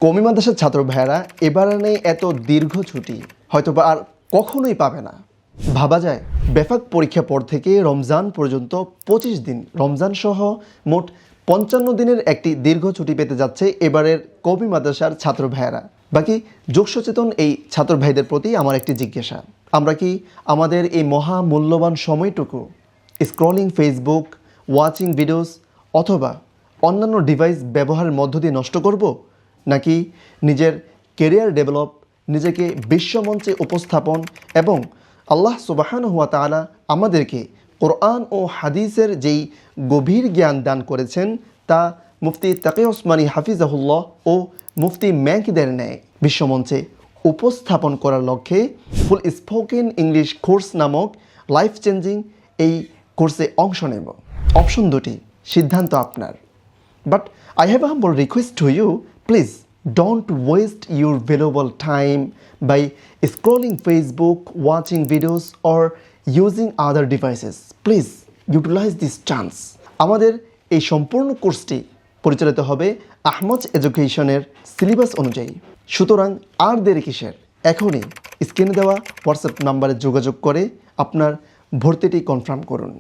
কওমি মাদ্রাসার ছাত্র ভাইয়েরা এবার নেই এত দীর্ঘ ছুটি হয়তোবা আর কখনোই পাবে না। ভাবা যায় বেফাক পরীক্ষা পর থেকে রমজান পর্যন্ত 25 দিন, রমজান সহ মোট 55 দিনের একটি দীর্ঘ ছুটি পেতে যাচ্ছে এবারের কওমি মাদ্রাসার ছাত্র ভাইয়েরা। বাকি যোগ সচেতন এই ছাত্র ভাইদের প্রতি আমার একটি জিজ্ঞাসা, আমরা কি আমাদের এই মহা মূল্যবান সময়টুকু স্ক্রলিং ফেসবুক, ওয়াচিং ভিডিওস অথবা অন্যান্য ডিভাইস ব্যবহারের মধ্য দিয়ে নষ্ট করব, নাকি নিজের কেরিয়ার ডেভেলপ, নিজেকে বিশ্বমঞ্চে উপস্থাপন এবং আল্লাহ সুবহানাহু ওয়া তাআলা আমাদেরকে কোরআন ও হাদিসের যেই গভীর জ্ঞান দান করেছেন তা মুফতি তাকি ওসমানী হাফিজাহুল্লাহ ও মুফতি ম্যাকিদের ন্যায় বিশ্বমঞ্চে উপস্থাপন করার লক্ষ্যে ফুল স্পোকেন ইংলিশ কোর্স নামক লাইফ চেঞ্জিং এই কোর্সে অংশ নেব। অপশন দুটি, সিদ্ধান্ত আপনার। But I have a humble request to you, please don't waste your valuable time by scrolling Facebook, watching videos or using other devices. Please utilize this chance. আমাদের এই সম্পূর্ণ কোর্সটি পরিচালিত হবে আহমদ এডুকেশনের সিলেবাস অনুযায়ী। সুতরাং আর দেরি কিসের, এখনই স্ক্রিনে দেওয়া হোয়াটসঅ্যাপ নাম্বারে যোগাযোগ করে আপনার ভর্তিটি কনফার্ম করুন।